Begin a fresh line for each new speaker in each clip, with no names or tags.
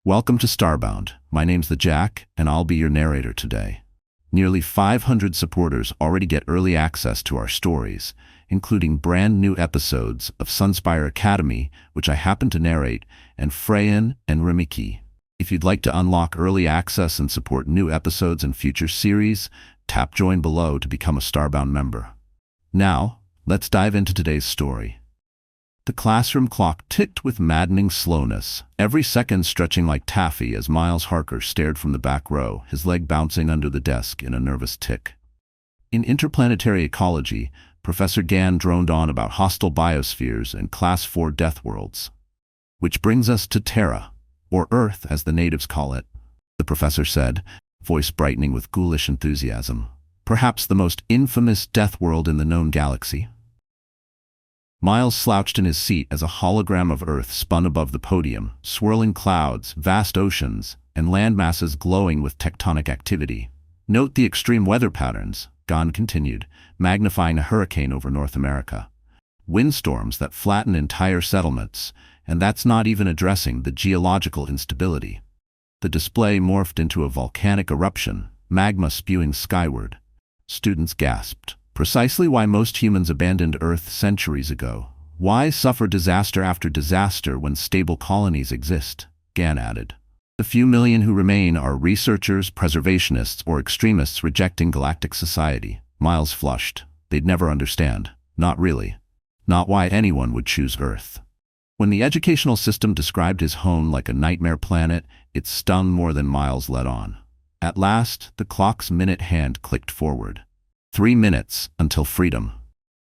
Welcome to Starbound. My name's the Jack, and I'll be your narrator today. Nearly 500 supporters already get early access to our stories, including brand new episodes of Sunspire Academy, which I happen to narrate, and Freyan and Remiki. If you'd like to unlock early access and support new episodes and future series, tap join below to become a Starbound member. Now, let's dive into today's story. The classroom clock ticked with maddening slowness, every second stretching like taffy as Miles Harker stared from the back row, his leg bouncing under the desk in a nervous tick. In interplanetary ecology, Professor Gann droned on about hostile biospheres and Class 4 death worlds. Which brings us to Terra, or Earth as the natives call it, the professor said, voice brightening with ghoulish enthusiasm. Perhaps the most infamous death world in the known galaxy. Miles slouched in his seat as a hologram of Earth spun above the podium, swirling clouds, vast oceans, and landmasses glowing with tectonic activity. Note the extreme weather patterns, Gann continued, magnifying a hurricane over North America. Windstorms that flatten entire settlements, and that's not even addressing the geological instability. The display morphed into a volcanic eruption, magma spewing skyward. Students gasped. Precisely why most humans abandoned Earth centuries ago. Why suffer disaster after disaster when stable colonies exist? Gann added. The few million who remain are researchers, preservationists, or extremists rejecting galactic society. Miles flushed. They'd never understand. Not really. Not why anyone would choose Earth. When the educational system described his home like a nightmare planet, it stung more than Miles let on. At last, the clock's minute hand clicked forward. 3 minutes until freedom.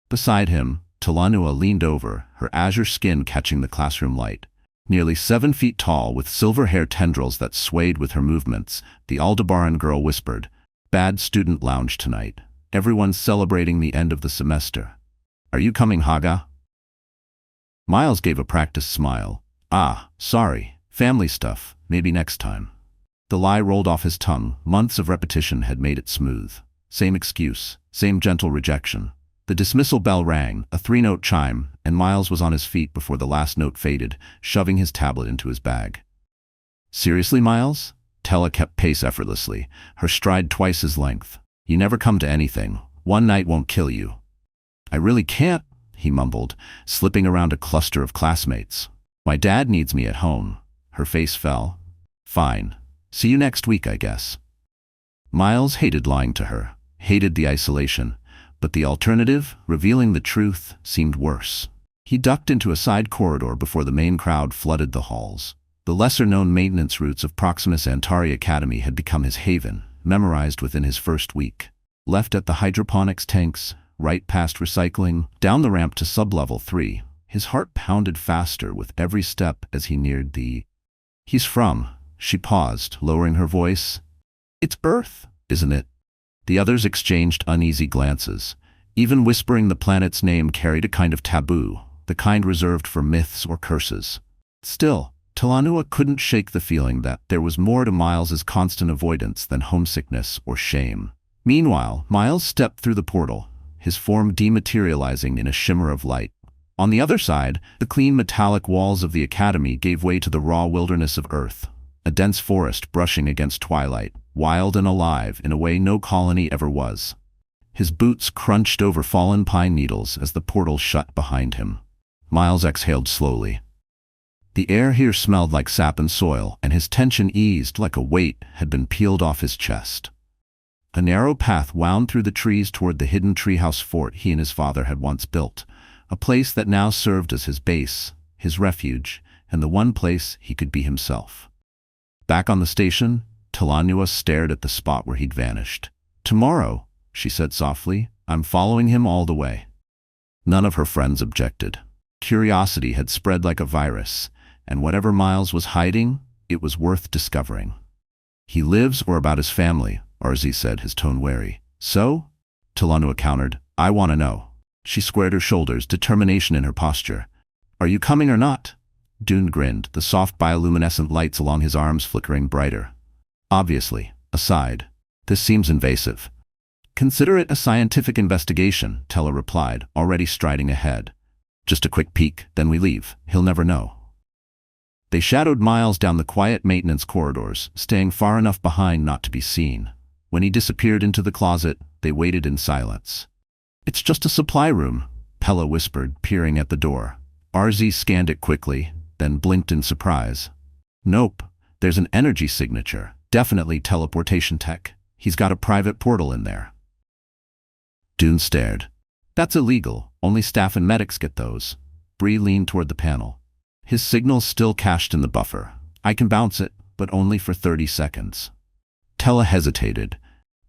Beside him, Talanua leaned over, her azure skin catching the classroom light. Nearly 7 feet tall, with silver hair tendrils that swayed with her movements, the Aldebaran girl whispered, "Bad student lounge tonight. Everyone's celebrating the end of the semester. Are you coming, Haga?" Miles gave a practiced smile. "Ah, sorry. Family stuff. Maybe next time." The lie rolled off his tongue. Months of repetition had made it smooth. Same excuse, same gentle rejection. The dismissal bell rang, a 3-note chime, and Miles was on his feet before the last note faded, shoving his tablet into his bag. "Seriously, Miles?" Tella kept pace effortlessly, her stride twice his length. "You never come to anything. One night won't kill you." "I really can't," he mumbled, slipping around a cluster of classmates. "My dad needs me at home." Her face fell. "Fine. See you next week, I guess." Miles hated lying to her. Hated the isolation, but the alternative, revealing the truth, seemed worse. He ducked into a side corridor before the main crowd flooded the halls. The lesser-known maintenance routes of Proximus Antari Academy had become his haven, memorized within his first week. Left at the hydroponics tanks, right past recycling, down the ramp to sub-level 3, his heart pounded faster with every step as he neared the... "He's from..." She paused, lowering her voice. "It's Earth, isn't it?" The others exchanged uneasy glances. Even whispering the planet's name carried a kind of taboo, the kind reserved for myths or curses. Still, Talanua couldn't shake the feeling that there was more to Miles's constant avoidance than homesickness or shame. Meanwhile, Miles stepped through the portal, his form dematerializing in a shimmer of light. On the other side, the clean metallic walls of the academy gave way to the raw wilderness of Earth, a dense forest brushing against twilight, wild and alive in a way no colony ever was. His boots crunched over fallen pine needles as the portal shut behind him. Miles exhaled slowly. The air here smelled like sap and soil, and his tension eased like a weight had been peeled off his chest. A narrow path wound through the trees toward the hidden treehouse fort he and his father had once built, a place that now served as his base, his refuge, and the one place he could be himself. Back on the station, Talanua stared at the spot where he'd vanished. "Tomorrow," she said softly, "I'm following him all the way." None of her friends objected. Curiosity had spread like a virus, and whatever Miles was hiding, it was worth discovering. "He lives or about his family," Arzi said, his tone wary. "So?" Talanua countered. "I want to know." She squared her shoulders, determination in her posture. "Are you coming or not?" Dune grinned, the soft bioluminescent lights along his arms flickering brighter. "Obviously." Aside. "This seems invasive." "Consider it a scientific investigation," Tella replied, already striding ahead. "Just a quick peek, then we leave. He'll never know." They shadowed Miles down the quiet maintenance corridors, staying far enough behind not to be seen. When he disappeared into the closet, they waited in silence. "It's just a supply room," Pella whispered, peering at the door. RZ scanned it quickly, then blinked in surprise. "Nope, there's an energy signature. Definitely teleportation tech. He's got a private portal in there." Dune stared. "That's illegal. Only staff and medics get those." Bree leaned toward the panel. "His signal's still cached in the buffer. I can bounce it, but only for 30 seconds. Tella hesitated.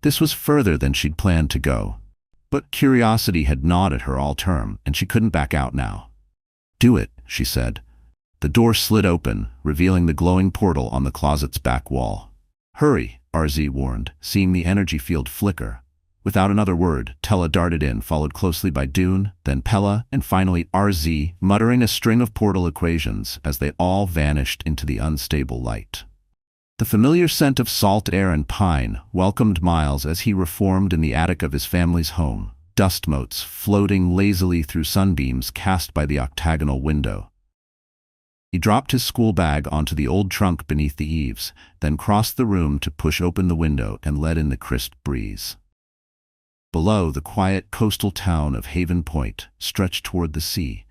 This was further than she'd planned to go. But curiosity had gnawed at her all term, and she couldn't back out now. "Do it," she said. The door slid open, revealing the glowing portal on the closet's back wall. "Hurry," RZ warned, seeing the energy field flicker. Without another word, Tella darted in, followed closely by Dune, then Pella, and finally RZ, muttering a string of portal equations as they all vanished into the unstable light. The familiar scent of salt air and pine welcomed Miles as he reformed in the attic of his family's home, dust motes floating lazily through sunbeams cast by the octagonal window. He dropped his school bag onto the old trunk beneath the eaves, then crossed the room to push open the window and let in the crisp breeze. Below, the quiet coastal town of Haven Point stretched toward the sea.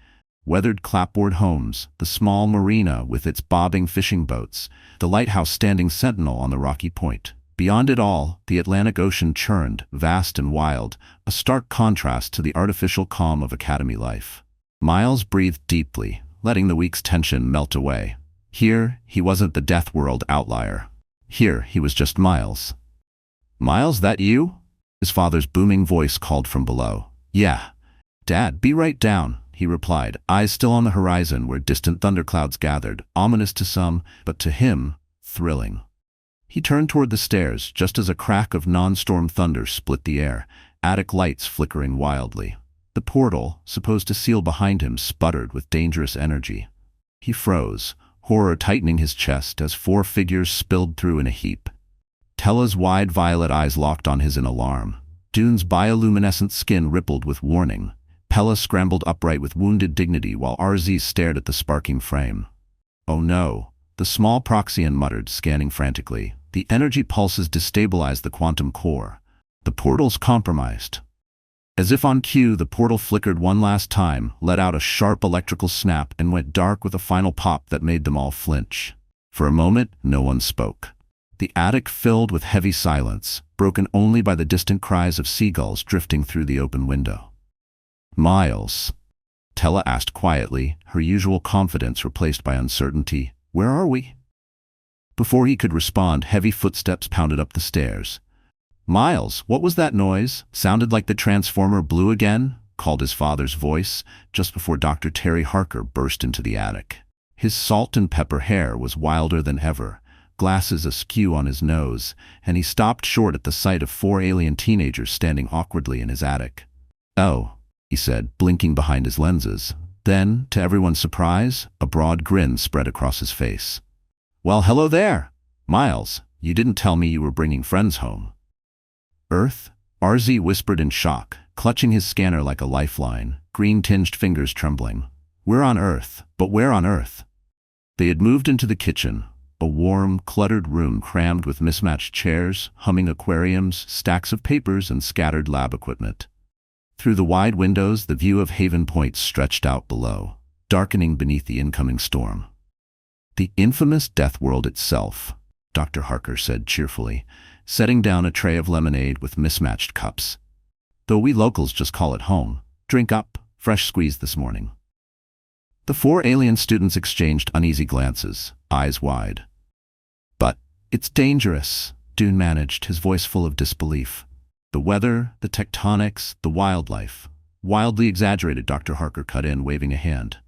Weathered clapboard homes, the small marina with its bobbing fishing boats, the lighthouse standing sentinel on the rocky point. Beyond it all, the Atlantic Ocean churned, vast and wild, a stark contrast to the artificial calm of academy life. Miles breathed deeply, letting the week's tension melt away. Here, he wasn't the Death World outlier. Here, he was just Miles. "Miles, that you?" His father's booming voice called from below. "Yeah. Dad, be right down," he replied, eyes still on the horizon where distant thunderclouds gathered, ominous to some, but to him, thrilling. He turned toward the stairs just as a crack of non-storm thunder split the air, attic lights flickering wildly. The portal, supposed to seal behind him, sputtered with dangerous energy. He froze, horror tightening his chest as 4 figures spilled through in a heap. Tella's wide violet eyes locked on his in alarm. Dune's bioluminescent skin rippled with warning. Pella scrambled upright with wounded dignity while RZ stared at the sparking frame. "Oh no," the small Proxian muttered, scanning frantically. "The energy pulses destabilized the quantum core. The portal's compromised." As if on cue, the portal flickered one last time, let out a sharp electrical snap, and went dark with a final pop that made them all flinch. For a moment, no one spoke. The attic filled with heavy silence, broken only by the distant cries of seagulls drifting through the open window. "Miles," Tella asked quietly, her usual confidence replaced by uncertainty, "where are we?" Before he could respond, heavy footsteps pounded up the stairs. "Miles, what was that noise? Sounded like the transformer blew again," called his father's voice, just before Dr. Terry Harker burst into the attic. His salt and pepper hair was wilder than ever, glasses askew on his nose, and he stopped short at the sight of 4 alien teenagers standing awkwardly in his attic. "Oh," he said, blinking behind his lenses. Then, to everyone's surprise, a broad grin spread across his face. "Well, hello there! Miles, you didn't tell me you were bringing friends home." "Earth?" RZ whispered in shock, clutching his scanner like a lifeline, green-tinged fingers trembling. "We're on Earth, but where on Earth?" They had moved into the kitchen, a warm, cluttered room crammed with mismatched chairs, humming aquariums, stacks of papers, and scattered lab equipment. Through the wide windows, the view of Haven Point stretched out below, darkening beneath the incoming storm. "The infamous Death World itself," Dr. Harker said cheerfully, setting down a tray of lemonade with mismatched cups. "Though we locals just call it home. Drink up, fresh squeezed this morning." The 4 alien students exchanged uneasy glances, eyes wide. "But it's dangerous," Dune managed, his voice full of disbelief. "The weather, the tectonics, the wildlife." "Wildly exaggerated," Dr. Harker cut in, waving a hand.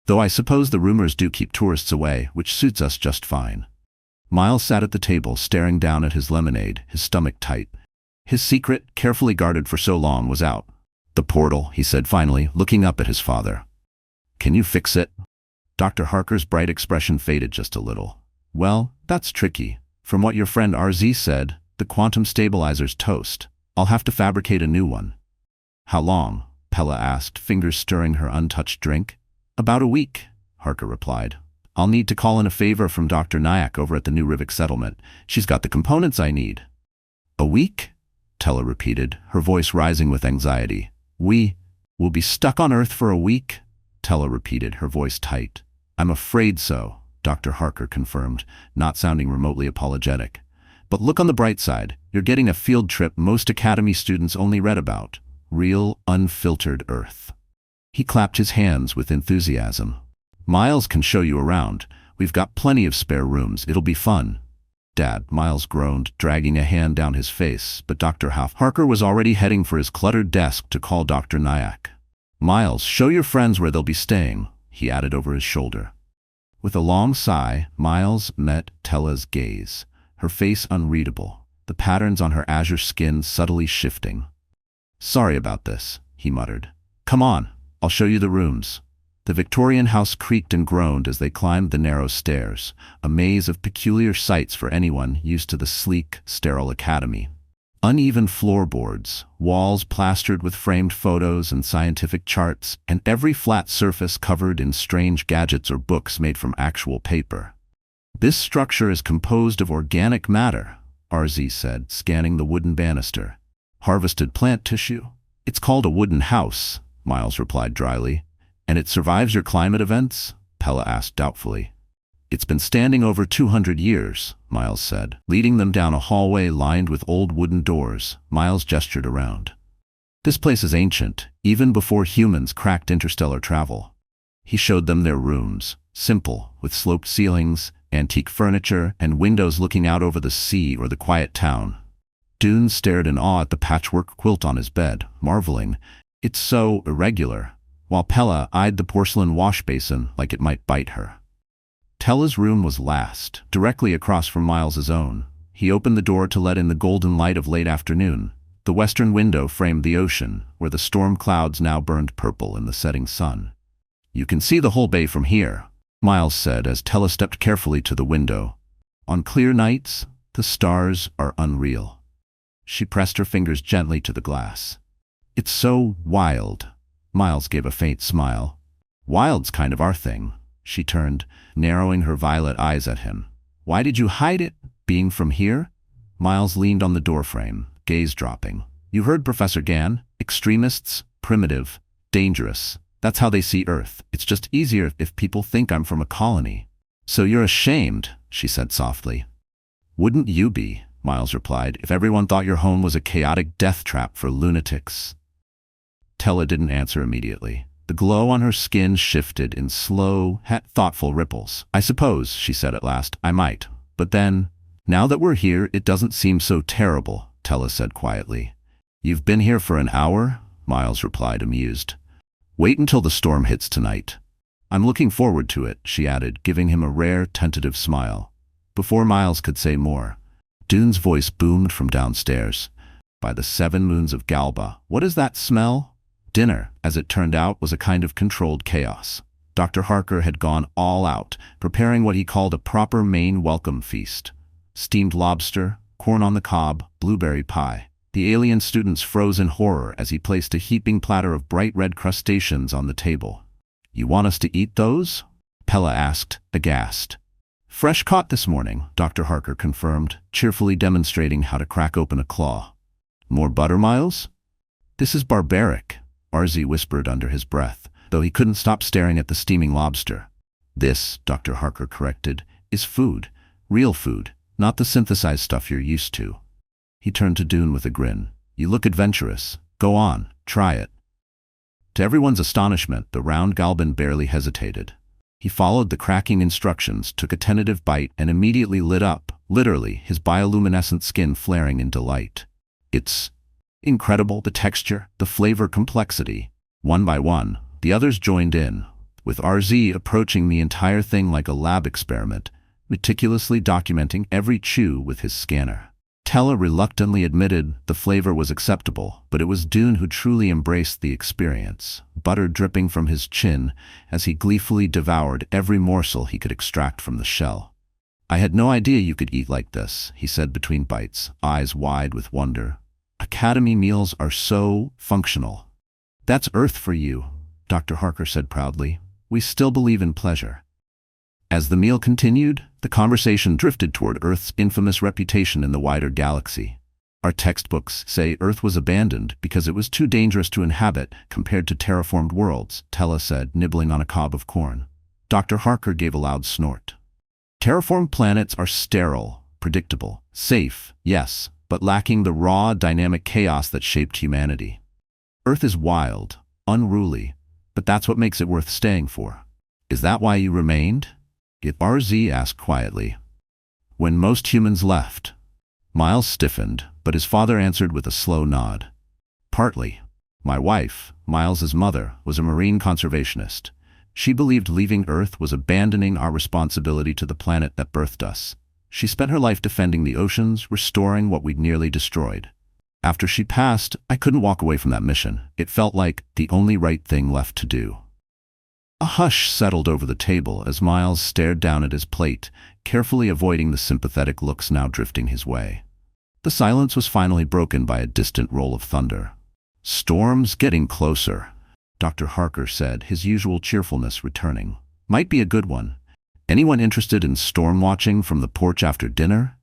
"Though I suppose the rumors do keep tourists away, which suits us just fine." Miles sat at the table, staring down at his lemonade, his stomach tight. His secret, carefully guarded for so long, was out. "The portal," he said finally, looking up at his father. "Can you fix it?" Dr. Harker's bright expression faded just a little. "Well, that's tricky. From what your friend RZ said, the quantum stabilizer's toast. I'll have to fabricate a new one." "How long?" Pella asked, fingers stirring her untouched drink. "About a week," Harker replied. I'll need to call in a favor from Dr. Nyack over at the new Rivik settlement. She's got the components I need. A week? Tella repeated, her voice rising with anxiety. We will be stuck on Earth for a week? Tella repeated, her voice tight. I'm afraid so, Dr. Harker confirmed, not sounding remotely apologetic. But look on the bright side. You're getting a field trip most Academy students only read about. Real, unfiltered Earth. He clapped his hands with enthusiasm. Miles can show you around. We've got plenty of spare rooms. It'll be fun. Dad, Miles groaned, dragging a hand down his face, but Dr. Harker was already heading for his cluttered desk to call Dr. Nyack. Miles, show your friends where they'll be staying, he added over his shoulder. With a long sigh, Miles met Tella's gaze, her face unreadable, the patterns on her azure skin subtly shifting. Sorry about this, he muttered. Come on, I'll show you the rooms. The Victorian house creaked and groaned as they climbed the narrow stairs, a maze of peculiar sights for anyone used to the sleek, sterile academy. Uneven floorboards, walls plastered with framed photos and scientific charts, and every flat surface covered in strange gadgets or books made from actual paper. This structure is composed of organic matter, RZ said, scanning the wooden banister. Harvested plant tissue? It's called a wooden house, Miles replied dryly. And it survives your climate events? Pella asked doubtfully. It's been standing over 200 years, Miles said, leading them down a hallway lined with old wooden doors. Miles gestured around. This place is ancient, even before humans cracked interstellar travel. He showed them their rooms, simple, with sloped ceilings, antique furniture, and windows looking out over the sea or the quiet town. Dune stared in awe at the patchwork quilt on his bed, marveling, "It's so irregular," while Pella eyed the porcelain wash basin like it might bite her. Tella's room was last, directly across from Miles's own. He opened the door to let in the golden light of late afternoon. The western window framed the ocean, where the storm clouds now burned purple in the setting sun. You can see the whole bay from here, Miles said as Tella stepped carefully to the window. On clear nights, the stars are unreal. She pressed her fingers gently to the glass. It's so wild. Miles gave a faint smile. Wild's kind of our thing. She turned, narrowing her violet eyes at him. Why did you hide it, being from here? Miles leaned on the doorframe, gaze dropping. You heard Professor Gann. Extremists, primitive, dangerous. That's how they see Earth. It's just easier if people think I'm from a colony. So you're ashamed, she said softly. Wouldn't you be, Miles replied, if everyone thought your home was a chaotic death trap for lunatics? Tella didn't answer immediately. The glow on her skin shifted in slow, thoughtful ripples. I suppose, she said at last, I might. But then, now that we're here, it doesn't seem so terrible, Tella said quietly. You've been here for an hour? Miles replied, amused. Wait until the storm hits tonight. I'm looking forward to it, she added, giving him a rare, tentative smile. Before Miles could say more, Dune's voice boomed from downstairs. By the 7 moons of Galba, what is that smell? Dinner, as it turned out, was a kind of controlled chaos. Dr. Harker had gone all out, preparing what he called a proper Maine welcome feast. Steamed lobster, corn on the cob, blueberry pie. The alien students froze in horror as he placed a heaping platter of bright red crustaceans on the table. You want us to eat those? Pella asked, aghast. Fresh caught this morning, Dr. Harker confirmed, cheerfully demonstrating how to crack open a claw. More butter, Miles? This is barbaric, RZ whispered under his breath, though he couldn't stop staring at the steaming lobster. This, Dr. Harker corrected, is food. Real food, not the synthesized stuff you're used to. He turned to Dune with a grin. You look adventurous. Go on, try it. To everyone's astonishment, the round Galban barely hesitated. He followed the cracking instructions, took a tentative bite, and immediately lit up, literally, his bioluminescent skin flaring in delight. It's incredible, the texture, the flavor complexity. One by one, the others joined in, with RZ approaching the entire thing like a lab experiment, meticulously documenting every chew with his scanner. Tella reluctantly admitted the flavor was acceptable, but it was Dune who truly embraced the experience, butter dripping from his chin as he gleefully devoured every morsel he could extract from the shell. I had no idea you could eat like this, he said between bites, eyes wide with wonder. Academy meals are so functional. That's Earth for you, Dr. Harker said proudly. We still believe in pleasure. As the meal continued, the conversation drifted toward Earth's infamous reputation in the wider galaxy. Our textbooks say Earth was abandoned because it was too dangerous to inhabit compared to terraformed worlds, Tella said, nibbling on a cob of corn. Dr. Harker gave a loud snort. Terraformed planets are sterile, predictable, safe, yes, but lacking the raw, dynamic chaos that shaped humanity. Earth is wild, unruly, but that's what makes it worth staying for. Is that why you remained? RZ asked quietly. When most humans left. Miles stiffened, but his father answered with a slow nod. Partly. My wife, Miles's mother, was a marine conservationist. She believed leaving Earth was abandoning our responsibility to the planet that birthed us. She spent her life defending the oceans, restoring what we'd nearly destroyed. After she passed, I couldn't walk away from that mission. It felt like the only right thing left to do. A hush settled over the table as Miles stared down at his plate, carefully avoiding the sympathetic looks now drifting his way. The silence was finally broken by a distant roll of thunder. Storm's getting closer, Dr. Harker said, his usual cheerfulness returning. Might be a good one. Anyone interested in storm watching from the porch after dinner?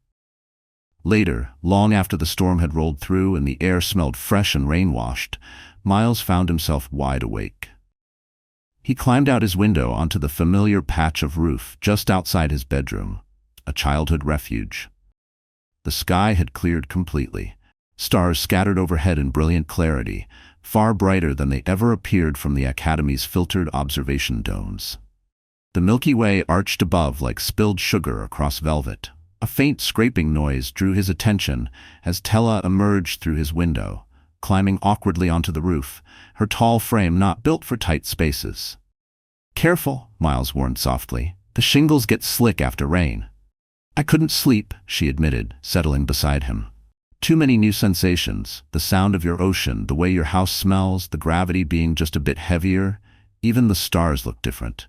Later, long after the storm had rolled through and the air smelled fresh and rain-washed, Miles found himself wide awake. He climbed out his window onto the familiar patch of roof just outside his bedroom, a childhood refuge. The sky had cleared completely. Stars scattered overhead in brilliant clarity, far brighter than they ever appeared from the Academy's filtered observation domes. The Milky Way arched above like spilled sugar across velvet. A faint scraping noise drew his attention as Tella emerged through his window, climbing awkwardly onto the roof, her tall frame not built for tight spaces. Careful, Miles warned softly. The shingles get slick after rain. I couldn't sleep, she admitted, settling beside him. Too many new sensations, the sound of your ocean, the way your house smells, the gravity being just a bit heavier. Even the stars look different.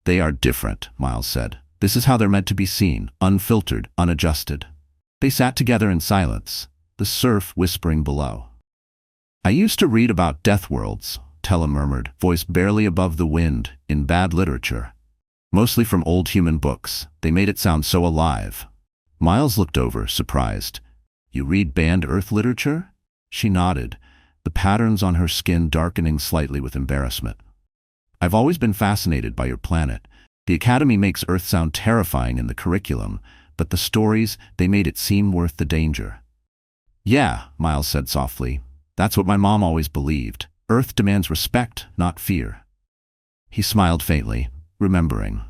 They are different, Miles said. This is how they're meant to be seen, unfiltered, unadjusted. They sat together in silence, the surf whispering below. I used to read about death worlds, Tella murmured, voice barely above the wind, in bad literature. Mostly from old human books. They made it sound so alive. Miles looked over, surprised. You read banned Earth literature? She nodded, the patterns on her skin darkening slightly with embarrassment. I've always been fascinated by your planet. The Academy makes Earth sound terrifying in the curriculum, but the stories, they made it seem worth the danger. Yeah, Miles said softly. That's what my mom always believed. Earth demands respect, not fear. He smiled faintly, remembering.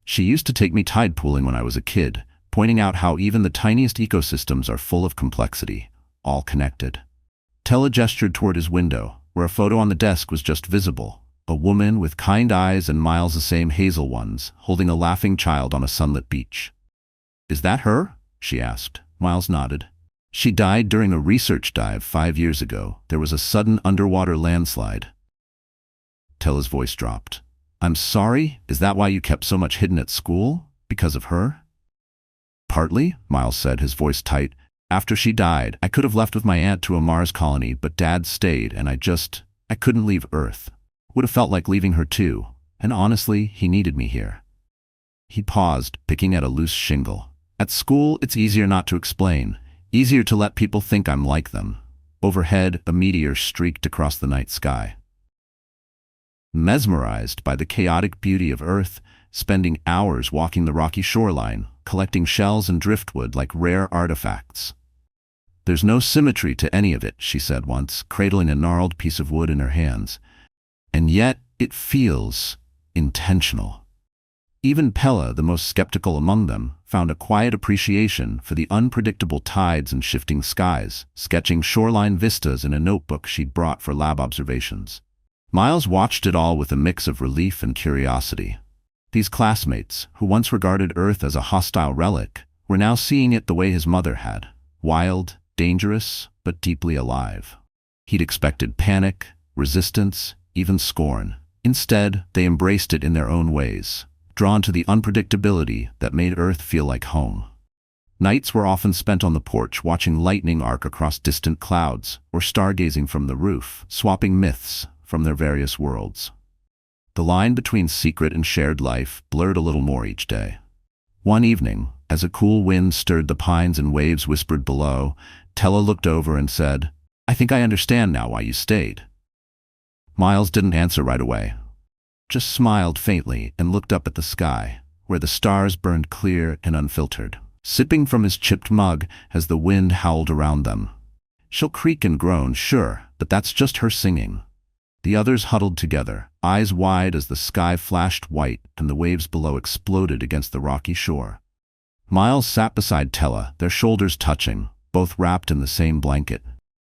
She used to take me tide pooling when I was a kid, pointing out how even the tiniest ecosystems are full of complexity, all connected. Tella gestured toward his window, where a photo on the desk was just visible. A woman with kind eyes and Miles the same hazel ones, holding a laughing child on a sunlit beach. Is that her? She asked. Miles nodded. She died during a research dive 5 years ago. There was a sudden underwater landslide. Tella's voice dropped. I'm sorry? Is that why you kept so much hidden at school? Because of her? Partly, Miles said, his voice tight. After she died, I could have left with my aunt to a Mars colony, but Dad stayed, and I couldn't leave Earth. Would have felt like leaving her too, and honestly, he needed me here. He paused, picking at a loose shingle. At school, it's easier not to explain, easier to let people think I'm like them. Overhead, a meteor streaked across the night sky. Mesmerized by the chaotic beauty of Earth, spending hours walking the rocky shoreline, collecting shells and driftwood like rare artifacts. There's no symmetry to any of it, she said once, cradling a gnarled piece of wood in her hands. And yet, it feels intentional. Even Pella, the most skeptical among them, found a quiet appreciation for the unpredictable tides and shifting skies, sketching shoreline vistas in a notebook she'd brought for lab observations. Miles watched it all with a mix of relief and curiosity. These classmates, who once regarded Earth as a hostile relic, were now seeing it the way his mother had, wild, dangerous, but deeply alive. He'd expected panic, resistance, even scorn. Instead, they embraced it in their own ways, drawn to the unpredictability that made Earth feel like home. Nights were often spent on the porch watching lightning arc across distant clouds, or stargazing from the roof, swapping myths from their various worlds. The line between secret and shared life blurred a little more each day. One evening, as a cool wind stirred the pines and waves whispered below, Tella looked over and said, "I think I understand now why you stayed." Miles didn't answer right away, just smiled faintly and looked up at the sky, where the stars burned clear and unfiltered, sipping from his chipped mug as the wind howled around them. "She'll creak and groan, sure, but that's just her singing." The others huddled together, eyes wide as the sky flashed white and the waves below exploded against the rocky shore. Miles sat beside Tella, their shoulders touching, both wrapped in the same blanket.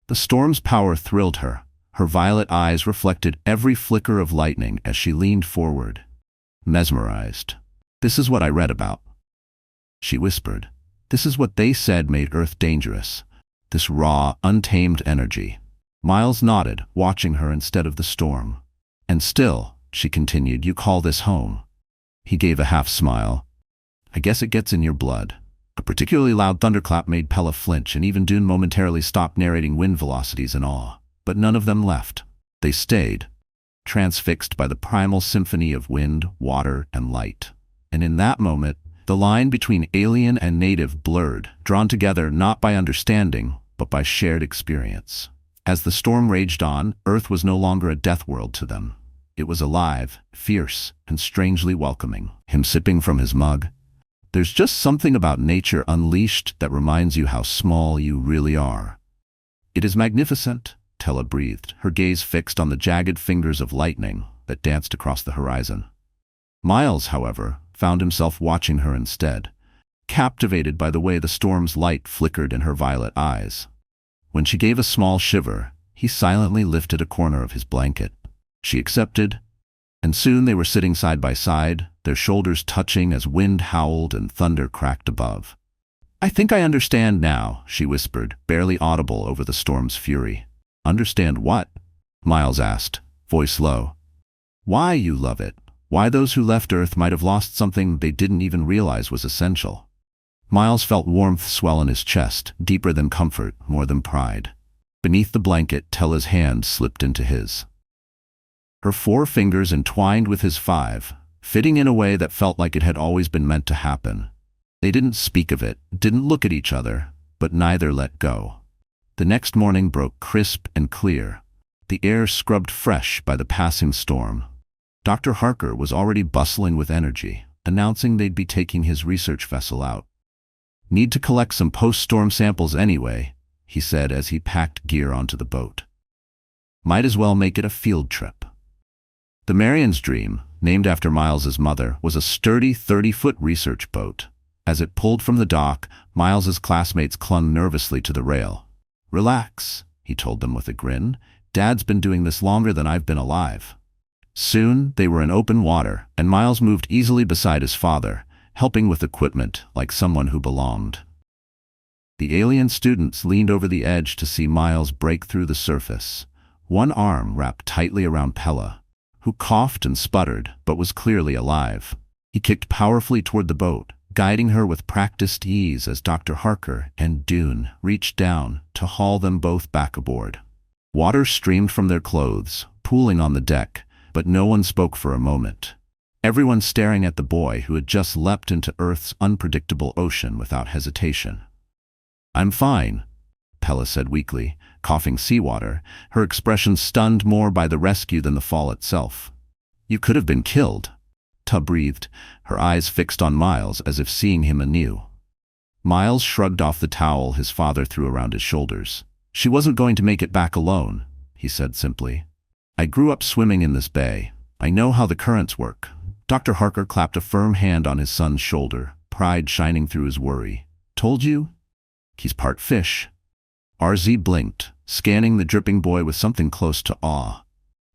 The storm's power thrilled her. Her violet eyes reflected every flicker of lightning as she leaned forward, mesmerized. "This is what I read about," she whispered. "This is what they said made Earth dangerous. This raw, untamed energy." Miles nodded, watching her instead of the storm. "And still," she continued, "you call this home." He gave a half smile. "I guess it gets in your blood." A particularly loud thunderclap made Pella flinch, and even Dune momentarily stopped narrating wind velocities in awe. But none of them left. They stayed, transfixed by the primal symphony of wind, water, and light. And in that moment, the line between alien and native blurred, drawn together not by understanding, but by shared experience. As the storm raged on, Earth was no longer a death world to them. It was alive, fierce, and strangely welcoming. Him sipping from his mug. "There's just something about nature unleashed that reminds you how small you really are." "It is magnificent," Tella breathed, her gaze fixed on the jagged fingers of lightning that danced across the horizon. Miles, however, found himself watching her instead, captivated by the way the storm's light flickered in her violet eyes. When she gave a small shiver, he silently lifted a corner of his blanket. She accepted, and soon they were sitting side by side, their shoulders touching as wind howled and thunder cracked above. "I think I understand now," she whispered, barely audible over the storm's fury. "Understand what?" Miles asked, voice low. "Why you love it. Why those who left Earth might have lost something they didn't even realize was essential." Miles felt warmth swell in his chest, deeper than comfort, more than pride. Beneath the blanket, Tella's hand slipped into his. Her 4 fingers entwined with his 5, fitting in a way that felt like it had always been meant to happen. They didn't speak of it, didn't look at each other, but neither let go. The next morning broke crisp and clear, the air scrubbed fresh by the passing storm. Dr. Harker was already bustling with energy, announcing they'd be taking his research vessel out. "Need to collect some post-storm samples anyway," he said as he packed gear onto the boat. "Might as well make it a field trip." The Marian's Dream, named after Miles's mother, was a sturdy 30-foot research boat. As it pulled from the dock, Miles's classmates clung nervously to the rail. "Relax," he told them with a grin. "Dad's been doing this longer than I've been alive." Soon, they were in open water, and Miles moved easily beside his father, helping with equipment like someone who belonged. The alien students leaned over the edge to see Miles break through the surface, one arm wrapped tightly around Pella, who coughed and sputtered but was clearly alive. He kicked powerfully toward the boat, guiding her with practiced ease as Dr. Harker and Dune reached down to haul them both back aboard. Water streamed from their clothes, pooling on the deck, but no one spoke for a moment. Everyone staring at the boy who had just leapt into Earth's unpredictable ocean without hesitation. "I'm fine," Pella said weakly, coughing seawater, her expression stunned more by the rescue than the fall itself. "You could have been killed," Ta breathed, her eyes fixed on Miles as if seeing him anew. Miles shrugged off the towel his father threw around his shoulders. "She wasn't going to make it back alone," he said simply. "I grew up swimming in this bay. I know how the currents work." Dr. Harker clapped a firm hand on his son's shoulder, pride shining through his worry. "Told you? He's part fish." RZ blinked, scanning the dripping boy with something close to awe.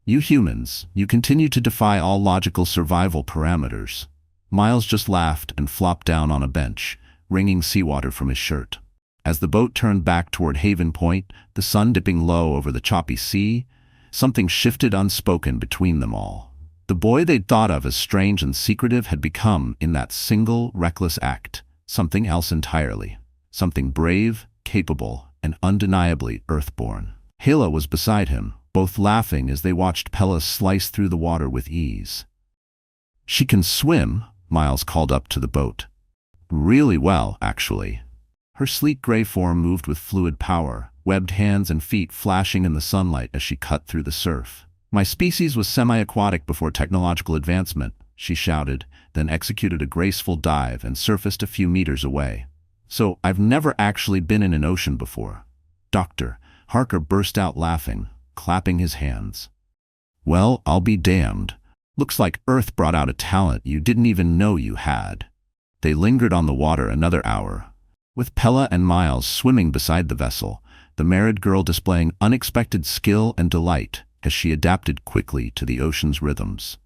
"You humans, you continue to defy all logical survival parameters." Miles just laughed and flopped down on a bench, wringing seawater from his shirt. As the boat turned back toward Haven Point, the sun dipping low over the choppy sea, something shifted unspoken between them all. The boy they'd thought of as strange and secretive had become, in that single, reckless act, something else entirely. Something brave, capable, and undeniably earthborn. Hela was beside him, both laughing as they watched Pella slice through the water with ease. "She can swim," Miles called up to the boat. "Really well, actually." Her sleek gray form moved with fluid power, webbed hands and feet flashing in the sunlight as she cut through the surf. "My species was semi-aquatic before technological advancement," she shouted, then executed a graceful dive and surfaced a few meters away. "So I've never actually been in an ocean before." Dr. Harker burst out laughing, clapping his hands. "Well, I'll be damned. Looks like Earth brought out a talent you didn't even know you had." They lingered on the water another hour, with Pella and Miles swimming beside the vessel, the married girl displaying unexpected skill and delight as she adapted quickly to the ocean's rhythms.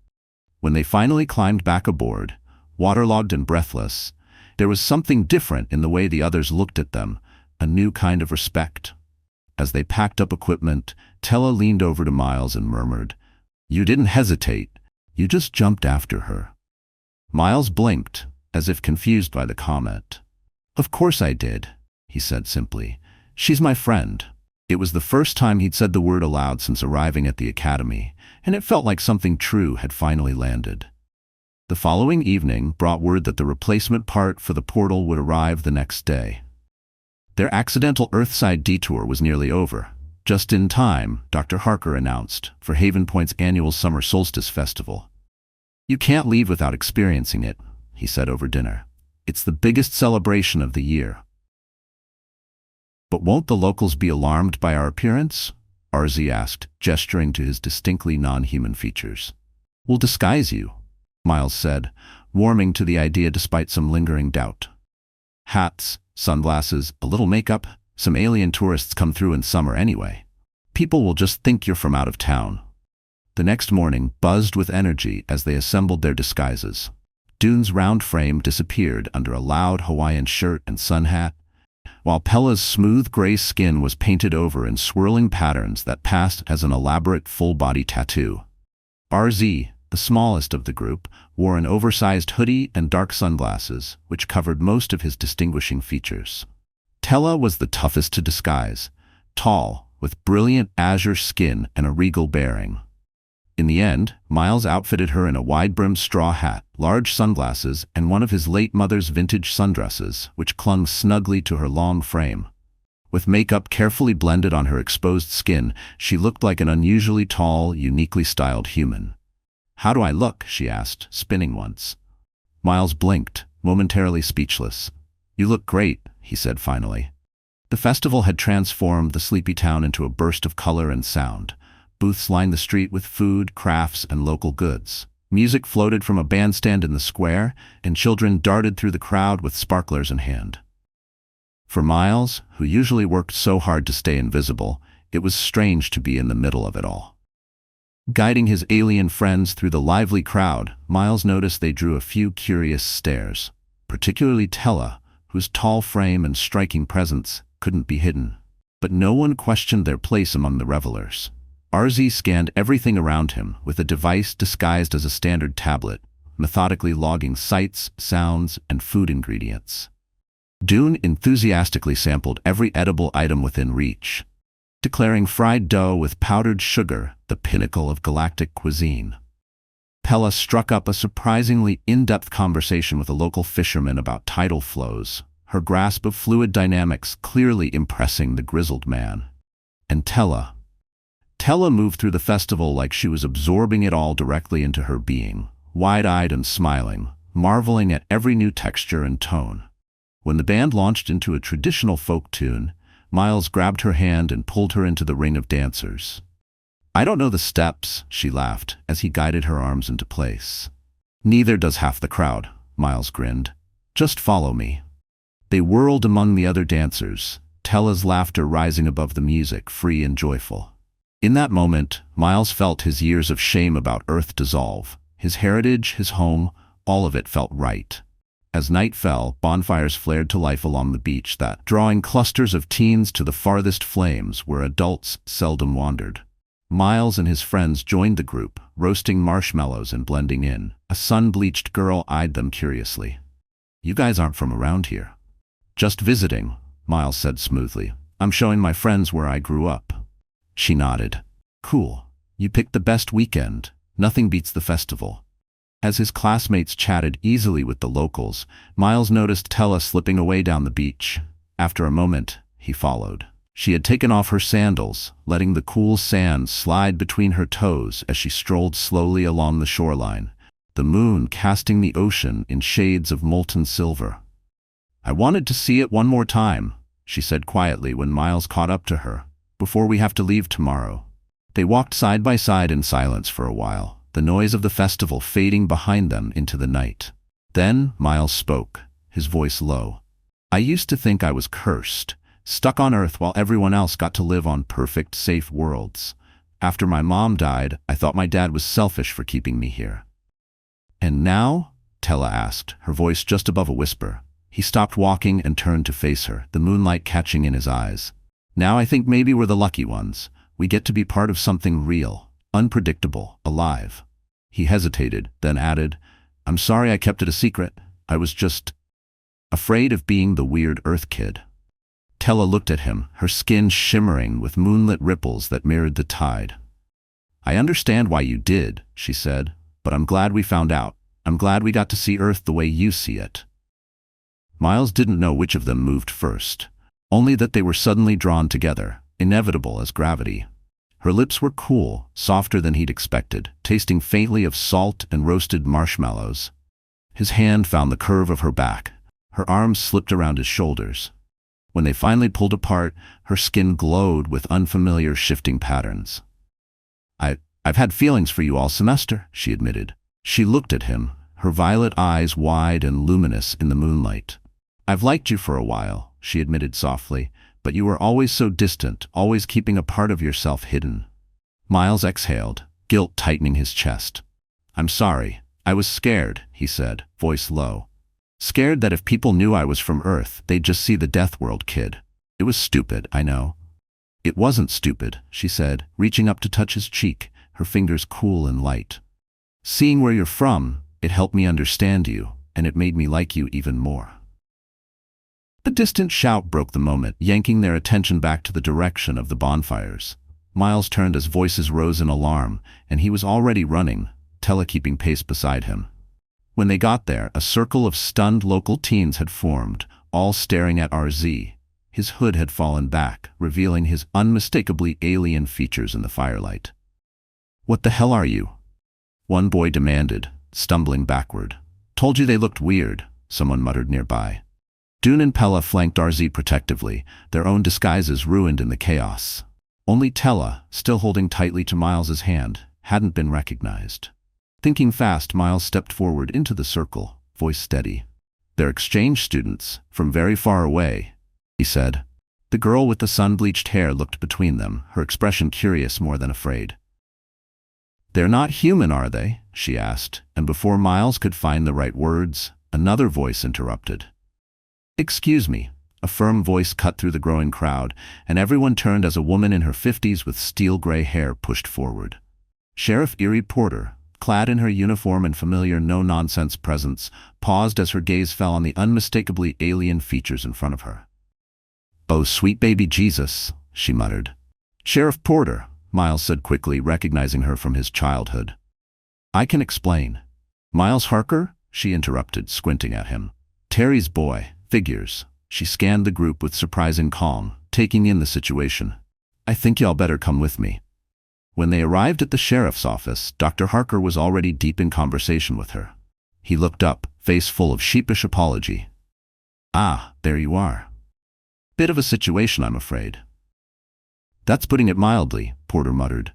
When they finally climbed back aboard, waterlogged and breathless, there was something different in the way the others looked at them, a new kind of respect. As they packed up equipment, Tella leaned over to Miles and murmured, "You didn't hesitate, you just jumped after her." Miles blinked, as if confused by the comment. "Of course I did," he said simply. "She's my friend." It was the first time he'd said the word aloud since arriving at the academy, and it felt like something true had finally landed. The following evening brought word that the replacement part for the portal would arrive the next day. Their accidental Earthside detour was nearly over. Just in time, Dr. Harker announced, for Haven Point's annual Summer Solstice Festival. "You can't leave without experiencing it," he said over dinner. "It's the biggest celebration of the year." "But won't the locals be alarmed by our appearance?" RZ asked, gesturing to his distinctly non-human features. "We'll disguise you," Miles said, warming to the idea despite some lingering doubt. "Hats, sunglasses, a little makeup. Some alien tourists come through in summer anyway. People will just think you're from out of town." The next morning buzzed with energy as they assembled their disguises. Dune's round frame disappeared under a loud Hawaiian shirt and sun hat, while Pella's smooth gray skin was painted over in swirling patterns that passed as an elaborate full-body tattoo. RZ, the smallest of the group, wore an oversized hoodie and dark sunglasses, which covered most of his distinguishing features. Tella was the toughest to disguise, tall, with brilliant azure skin and a regal bearing. In the end, Miles outfitted her in a wide-brimmed straw hat, large sunglasses, and one of his late mother's vintage sundresses, which clung snugly to her long frame. With makeup carefully blended on her exposed skin, she looked like an unusually tall, uniquely styled human. "How do I look?" she asked, spinning once. Miles blinked, momentarily speechless. "You look great," he said finally. The festival had transformed the sleepy town into a burst of color and sound. Booths lined the street with food, crafts, and local goods. Music floated from a bandstand in the square, and children darted through the crowd with sparklers in hand. For Miles, who usually worked so hard to stay invisible, it was strange to be in the middle of it all. Guiding his alien friends through the lively crowd, Miles noticed they drew a few curious stares, particularly Tella, whose tall frame and striking presence couldn't be hidden. But no one questioned their place among the revelers. RZ scanned everything around him with a device disguised as a standard tablet, methodically logging sights, sounds, and food ingredients. Dune enthusiastically sampled every edible item within reach, declaring fried dough with powdered sugar the pinnacle of galactic cuisine. Pella struck up a surprisingly in-depth conversation with a local fisherman about tidal flows, her grasp of fluid dynamics clearly impressing the grizzled man. And Tella moved through the festival like she was absorbing it all directly into her being, wide-eyed and smiling, marveling at every new texture and tone. When the band launched into a traditional folk tune, Miles grabbed her hand and pulled her into the ring of dancers. "I don't know the steps," she laughed as he guided her arms into place. "Neither does half the crowd," Miles grinned. "Just follow me." They whirled among the other dancers, Tella's laughter rising above the music, free and joyful. In that moment, Miles felt his years of shame about Earth dissolve. His heritage, his home, all of it felt right. As night fell, bonfires flared to life along the beach, drawing clusters of teens to the farthest flames where adults seldom wandered. Miles and his friends joined the group, roasting marshmallows and blending in. A sun-bleached girl eyed them curiously. "You guys aren't from around here." "Just visiting," Miles said smoothly. "I'm showing my friends where I grew up." She nodded. Cool. You picked the best weekend. Nothing beats the festival. As his classmates chatted easily with the locals, Miles noticed Tella slipping away down the beach. After a moment, he followed. She had taken off her sandals, letting the cool sand slide between her toes as she strolled slowly along the shoreline, the moon casting the ocean in shades of molten silver. "I wanted to see it one more time," she said quietly when Miles caught up to her, "before we have to leave tomorrow." They walked side by side in silence for a while, the noise of the festival fading behind them into the night. Then Miles spoke, his voice low. "I used to think I was cursed, stuck on Earth while everyone else got to live on perfect, safe worlds. After my mom died, I thought my dad was selfish for keeping me here." "And now?" Tella asked, her voice just above a whisper. He stopped walking and turned to face her, the moonlight catching in his eyes. "Now I think maybe we're the lucky ones. We get to be part of something real, unpredictable, alive." He hesitated, then added, "I'm sorry I kept it a secret. I was just afraid of being the weird Earth kid." Tella looked at him, her skin shimmering with moonlit ripples that mirrored the tide. "I understand why you did," she said, "but I'm glad we found out. I'm glad we got to see Earth the way you see it." Miles didn't know which of them moved first, only that they were suddenly drawn together, inevitable as gravity. Her lips were cool, softer than he'd expected, tasting faintly of salt and roasted marshmallows. His hand found the curve of her back. Her arms slipped around his shoulders. When they finally pulled apart, her skin glowed with unfamiliar shifting patterns. I've had feelings for you all semester," she admitted. She looked at him, her violet eyes wide and luminous in the moonlight. "I've liked you for a while," she admitted softly, "but you were always so distant, always keeping a part of yourself hidden." Miles exhaled, guilt tightening his chest. "I'm sorry. I was scared," he said, voice low. "Scared that if people knew I was from Earth, they'd just see the Death World kid. It was stupid, I know." "It wasn't stupid," she said, reaching up to touch his cheek, her fingers cool and light. "Seeing where you're from, it helped me understand you, and it made me like you even more." A distant shout broke the moment, yanking their attention back to the direction of the bonfires. Miles turned as voices rose in alarm, and he was already running, Tella keeping pace beside him. When they got there, a circle of stunned local teens had formed, all staring at RZ. His hood had fallen back, revealing his unmistakably alien features in the firelight. "What the hell are you?" one boy demanded, stumbling backward. "Told you they looked weird," someone muttered nearby. Dune and Pella flanked RZ protectively, their own disguises ruined in the chaos. Only Tella, still holding tightly to Miles's hand, hadn't been recognized. Thinking fast, Miles stepped forward into the circle, voice steady. "They're exchange students, from very far away," he said. The girl with the sun-bleached hair looked between them, her expression curious more than afraid. "They're not human, are they?" she asked, and before Miles could find the right words, another voice interrupted. "Excuse me." A firm voice cut through the growing crowd, and everyone turned as a woman in her 50s with steel-gray hair pushed forward. Sheriff Erie Porter, clad in her uniform and familiar no-nonsense presence, paused as her gaze fell on the unmistakably alien features in front of her. "Oh, sweet baby Jesus," she muttered. "Sheriff Porter," Miles said quickly, recognizing her from his childhood. "I can explain." "Miles Harker?" she interrupted, squinting at him. "Terry's boy. Figures." She scanned the group with surprising calm, taking in the situation. "I think y'all better come with me." When they arrived at the sheriff's office, Dr. Harker was already deep in conversation with her. He looked up, face full of sheepish apology. "Ah, there you are. Bit of a situation, I'm afraid." "That's putting it mildly," Porter muttered.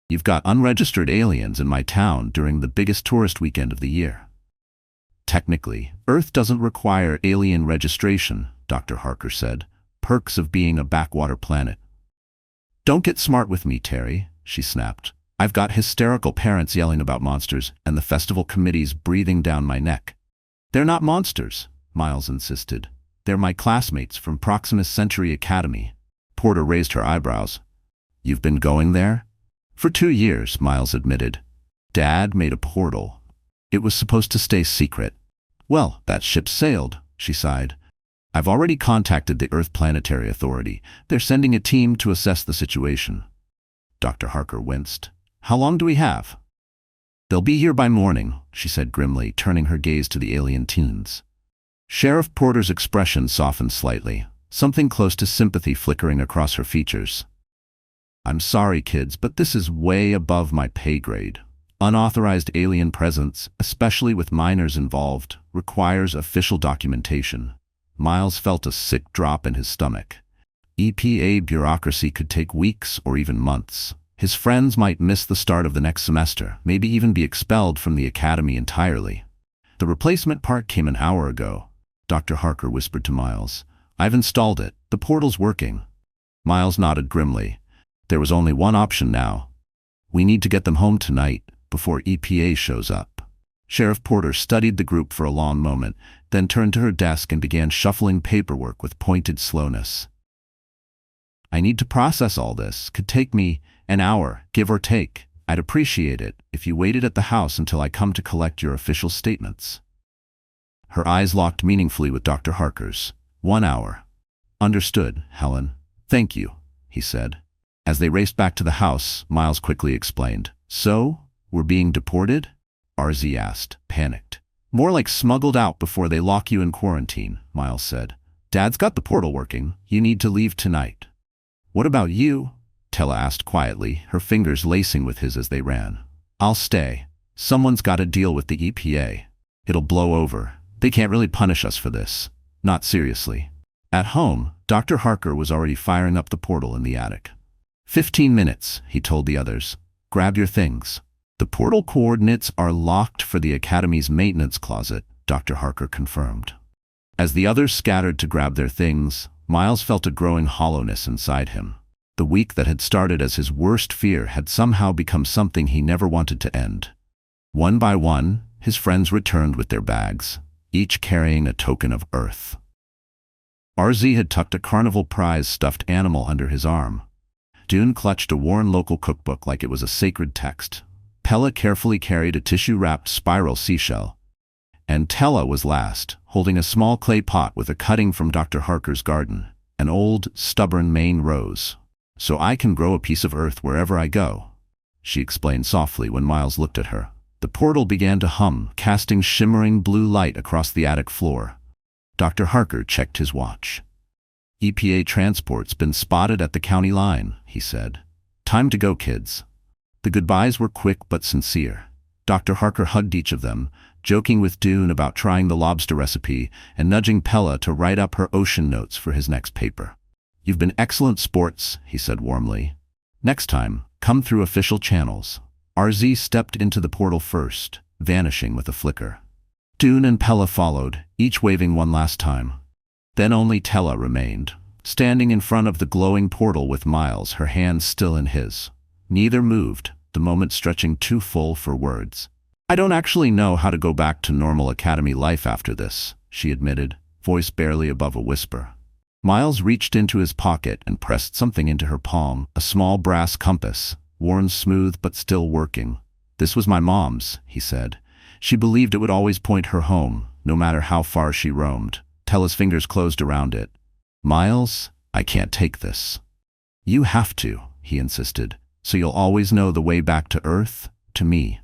"You've got unregistered aliens in my town during the biggest tourist weekend of the year." "Technically, Earth doesn't require alien registration," Dr. Harker said. "Perks of being a backwater planet." "Don't get smart with me, Terry," she snapped. "I've got hysterical parents yelling about monsters, and the festival committee's breathing down my neck." "They're not monsters," Miles insisted. "They're my classmates from Proximus Century Academy." Porter raised her eyebrows. "You've been going there?" "For 2 years," Miles admitted. "Dad made a portal. It was supposed to stay secret." "Well, that ship sailed," she sighed. "I've already contacted the Earth Planetary Authority. They're sending a team to assess the situation." Dr. Harker winced. How long do we have? They'll be here by morning, she said grimly, turning her gaze to the alien teens. Sheriff Porter's expression softened slightly, something close to sympathy flickering across her features. I'm sorry, kids, but this is way above my pay grade. Unauthorized alien presence, especially with minors involved, requires official documentation. Miles felt a sick drop in his stomach. EPA bureaucracy could take weeks or even months. His friends might miss the start of the next semester, maybe even be expelled from the academy entirely. The replacement part came an hour ago, Dr. Harker whispered to Miles. I've installed it. The portal's working. Miles nodded grimly. There was only one option now. We need to get them home tonight, before EPA shows up. Sheriff Porter studied the group for a long moment, then turned to her desk and began shuffling paperwork with pointed slowness. I need to process all this. Could take me an hour, give or take. I'd appreciate it if you waited at the house until I come to collect your official statements. Her eyes locked meaningfully with Dr. Harker's. 1 hour. Understood, Helen. Thank you, he said. As they raced back to the house, Miles quickly explained. So, we're being deported? RZ asked, panicked. More like smuggled out before they lock you in quarantine, Miles said. Dad's got the portal working. You need to leave tonight. What about you? Tella asked quietly, her fingers lacing with his as they ran. I'll stay. Someone's got to deal with the EPA. It'll blow over. They can't really punish us for this. Not seriously. At home, Dr. Harker was already firing up the portal in the attic. 15 minutes, he told the others. Grab your things. The portal coordinates are locked for the Academy's maintenance closet, Dr. Harker confirmed. As the others scattered to grab their things, Miles felt a growing hollowness inside him. The week that had started as his worst fear had somehow become something he never wanted to end. One by one, his friends returned with their bags, each carrying a token of Earth. RZ had tucked a carnival prize stuffed animal under his arm. Dune clutched a worn local cookbook like it was a sacred text. Pella carefully carried a tissue-wrapped spiral seashell. And Tella was last, holding a small clay pot with a cutting from Dr. Harker's garden, an old, stubborn Maine rose. So I can grow a piece of Earth wherever I go, she explained softly when Miles looked at her. The portal began to hum, casting shimmering blue light across the attic floor. Dr. Harker checked his watch. EPA transport's been spotted at the county line, he said. Time to go, kids. The goodbyes were quick but sincere. Dr. Harker hugged each of them, joking with Dune about trying the lobster recipe and nudging Pella to write up her ocean notes for his next paper. You've been excellent sports, he said warmly. Next time, come through official channels. RZ stepped into the portal first, vanishing with a flicker. Dune and Pella followed, each waving one last time. Then only Tella remained, standing in front of the glowing portal with Miles, her hands still in his. Neither moved, the moment stretching too full for words. I don't actually know how to go back to normal academy life after this, she admitted, voice barely above a whisper. Miles reached into his pocket and pressed something into her palm, a small brass compass, worn smooth but still working. This was my mom's, he said. She believed it would always point her home, no matter how far she roamed. Tella's fingers closed around it. Miles, I can't take this. You have to, he insisted, so you'll always know the way back to Earth, to me.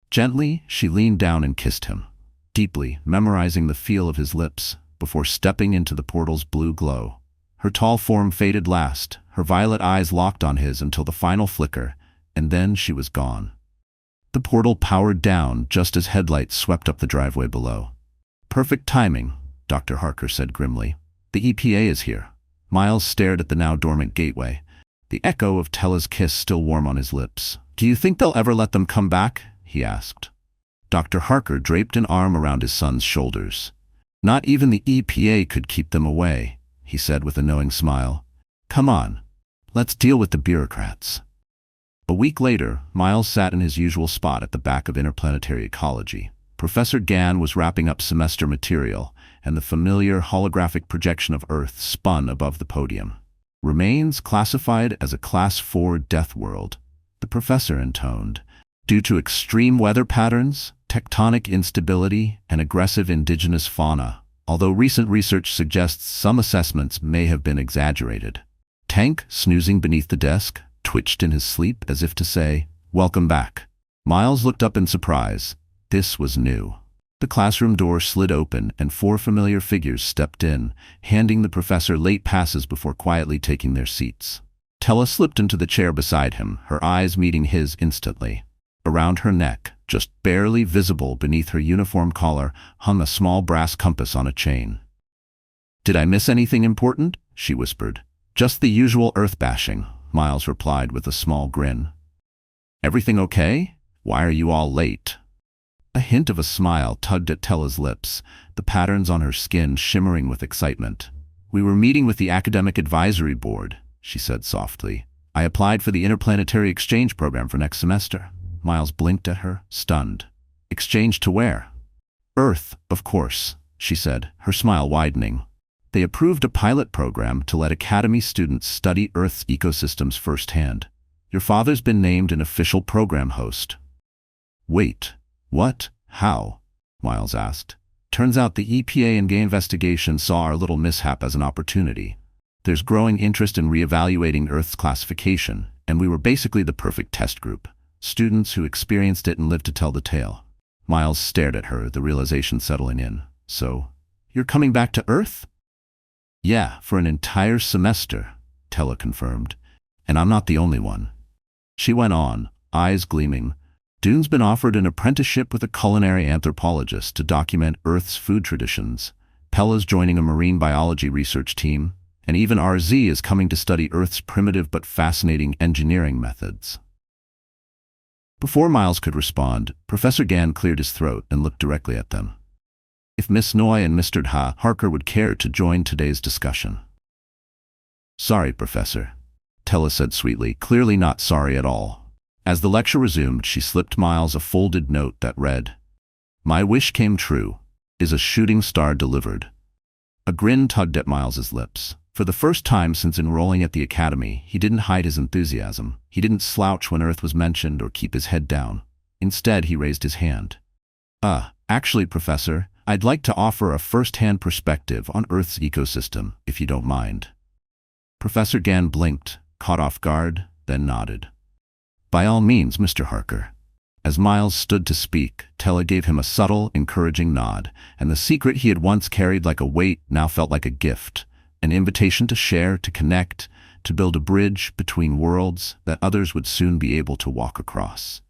Gently, she leaned down and kissed him, deeply, memorizing the feel of his lips, before stepping into the portal's blue glow. Her tall form faded last, her violet eyes locked on his until the final flicker, and then she was gone. The portal powered down just as headlights swept up the driveway below. Perfect timing, Dr. Harker said grimly. The EPA is here. Miles stared at the now dormant gateway, the echo of Tella's kiss still warm on his lips. Do you think they'll ever let them come back? He asked. Dr. Harker draped an arm around his son's shoulders. Not even the EPA could keep them away, he said with a knowing smile. Come on, let's deal with the bureaucrats. A week later, Miles sat in his usual spot at the back of interplanetary ecology. Professor Gann was wrapping up semester material, and the familiar holographic projection of Earth spun above the podium. Remains classified as a Class 4 death world, the professor intoned, due to extreme weather patterns, tectonic instability, and aggressive indigenous fauna, although recent research suggests some assessments may have been exaggerated. Tank, snoozing beneath the desk, twitched in his sleep as if to say, "Welcome back." Miles looked up in surprise. This was new. The classroom door slid open and 4 familiar figures stepped in, handing the professor late passes before quietly taking their seats. Tella slipped into the chair beside him, her eyes meeting his instantly. Around her neck, just barely visible beneath her uniform collar, hung a small brass compass on a chain. "Did I miss anything important?" she whispered. "Just the usual earth-bashing," Miles replied with a small grin. "Everything okay? Why are you all late?" A hint of a smile tugged at Tella's lips, the patterns on her skin shimmering with excitement. "We were meeting with the Academic Advisory Board," she said softly. "I applied for the Interplanetary Exchange Program for next semester." Miles blinked at her, stunned. "Exchange to where?" "Earth, of course," she said, her smile widening. "They approved a pilot program to let Academy students study Earth's ecosystems firsthand. Your father's been named an official program host." "Wait, what? How?" Miles asked. "Turns out the EPA and Gay Investigation saw our little mishap as an opportunity. There's growing interest in reevaluating Earth's classification, and we were basically the perfect test group. Students who experienced it and lived to tell the tale." Miles stared at her, the realization settling in. "So, you're coming back to Earth?" "Yeah, for an entire semester," Tella confirmed. "And I'm not the only one." She went on, eyes gleaming. "Dune's been offered an apprenticeship with a culinary anthropologist to document Earth's food traditions. Pella's joining a marine biology research team, and even RZ is coming to study Earth's primitive but fascinating engineering methods." Before Miles could respond, Professor Gan cleared his throat and looked directly at them. "If Miss Noy and Mr. Harker would care to join today's discussion." "Sorry, Professor," Tella said sweetly, clearly not sorry at all. As the lecture resumed, she slipped Miles a folded note that read, "My wish came true. Is a shooting star delivered?" A grin tugged at Miles's lips. For the first time since enrolling at the Academy, he didn't hide his enthusiasm. He didn't slouch when Earth was mentioned or keep his head down. Instead, he raised his hand. Actually, Professor, I'd like to offer a first-hand perspective on Earth's ecosystem, if you don't mind." Professor Gan blinked, caught off guard, then nodded. "By all means, Mr. Harker." As Miles stood to speak, Tella gave him a subtle, encouraging nod, and the secret he had once carried like a weight now felt like a gift, an invitation to share, to connect, to build a bridge between worlds that others would soon be able to walk across.